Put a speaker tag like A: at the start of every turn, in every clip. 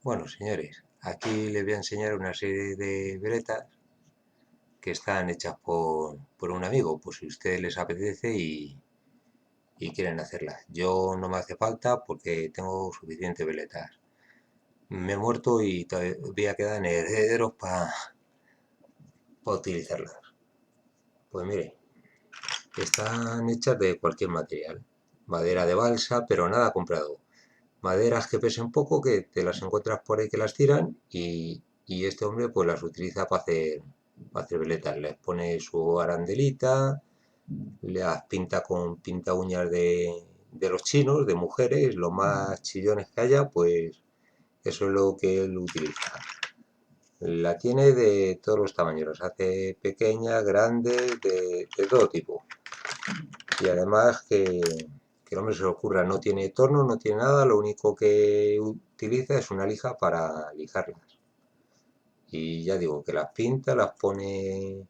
A: Bueno, señores, aquí les voy a enseñar una serie de veletas que están hechas por un amigo, pues si a ustedes les apetece y quieren hacerlas. Yo no me hace falta porque tengo suficientes veletas. Me he muerto y todavía quedan herederos para utilizarlas. Pues mire, están hechas de cualquier material. Madera de balsa, pero nada comprado. Maderas que pesen poco, que te las encuentras por ahí que las tiran y este hombre pues las utiliza para hacer veletas. Les pone su arandelita, las pinta con pinta uñas de los chinos, de mujeres, los más chillones que haya, pues eso es lo que él utiliza. La tiene de todos los tamaños, las hace pequeñas, grandes, de todo tipo. Y además que no me se le ocurra, no tiene torno, no tiene nada, lo único que utiliza es una lija para lijarlas. Y ya digo, que las pinta, las pone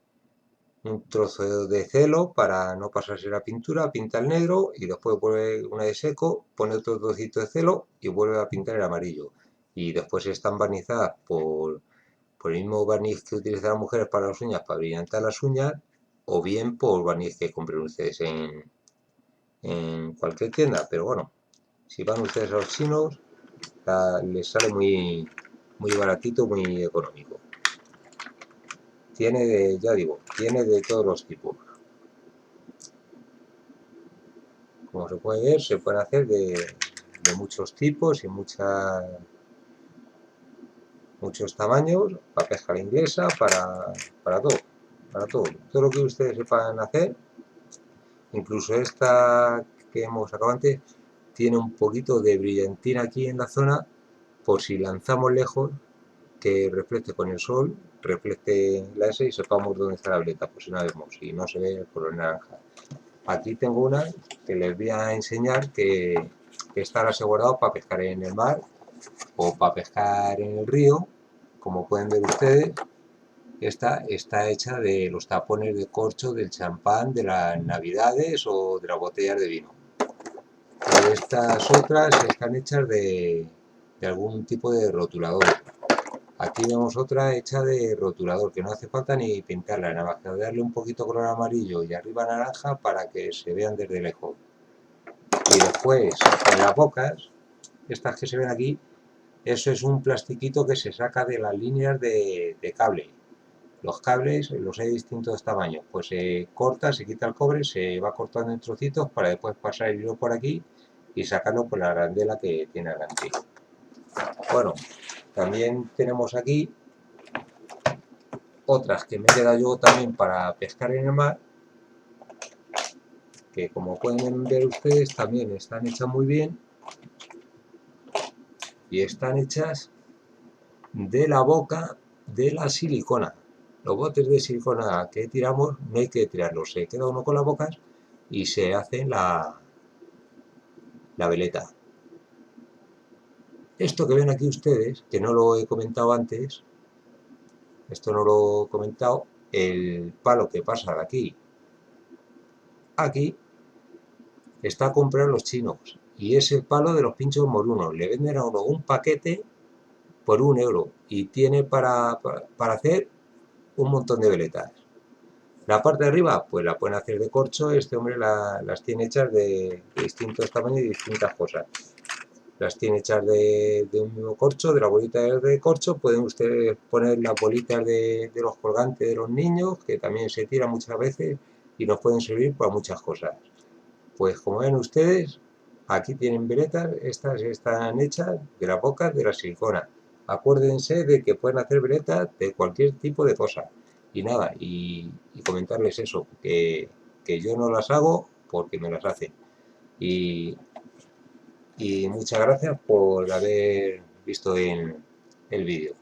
A: un trozo de celo para no pasarse la pintura, pinta el negro y después vuelve una de seco, pone otro trocito de celo y vuelve a pintar el amarillo. Y después están barnizadas por el mismo barniz que utilizan las mujeres para las uñas, para brillantar las uñas, o bien por barniz que compren ustedes en cualquier tienda. Pero bueno, si van ustedes a los chinos, les sale muy baratito, muy económico. Tiene de, ya digo, tiene de todos los tipos. Como se puede ver, se pueden hacer de muchos tipos y muchos tamaños, para pesca inglesa, para todo, para todo. Todo lo que ustedes sepan hacer, incluso esta que hemos sacado antes, tiene un poquito de brillantina aquí en la zona, por si lanzamos lejos, que refleje con el sol, refleje la S y sepamos dónde está la veleta, pues si no vemos, si no se ve el color naranja. Aquí tengo una que les voy a enseñar que está asegurado para pescar en el mar o para pescar en el río. Como pueden ver ustedes, esta está hecha de los tapones de corcho del champán de las navidades o de las botellas de vino. Estas otras están hechas de algún tipo de rotulador. Aquí vemos otra hecha de rotulador, que no hace falta ni pintarla, nada más que darle un poquito color amarillo y arriba naranja para que se vean desde lejos. Y después, en las bocas, estas que se ven aquí, eso es un plastiquito que se saca de las líneas de cable. Los cables los hay de distintos tamaños, pues se corta, se quita el cobre, se va cortando en trocitos para después pasar el hilo por aquí y sacarlo por la arandela que tiene delante. Bueno, también tenemos aquí otras que me he quedado yo también para pescar en el mar, que como pueden ver ustedes también están hechas muy bien y están hechas de la boca de la silicona. Los botes de silicona que tiramos no hay que tirarlos, se queda uno con las bocas y se hace la veleta. Esto que ven aquí ustedes, que no lo he comentado antes, esto no lo he comentado, el palo que pasa de aquí aquí está a comprar los chinos y es el palo de los pinchos morunos. Le venden a uno un paquete por 1 euro y tiene para hacer un montón de veletas. La parte de arriba, pues la pueden hacer de corcho. Este hombre las tiene hechas de distintos tamaños y distintas cosas. Las tiene hechas de un mismo corcho, de la bolita de corcho. Pueden ustedes poner las bolitas de los colgantes de los niños, que también se tiran muchas veces y nos pueden servir para muchas cosas. Pues como ven ustedes, aquí tienen veletas, estas están hechas de la boca de la silicona. Acuérdense de que pueden hacer veletas de cualquier tipo de cosa. Y nada, y comentarles eso, que yo no las hago porque me las hacen. Y, y muchas gracias por haber visto el vídeo.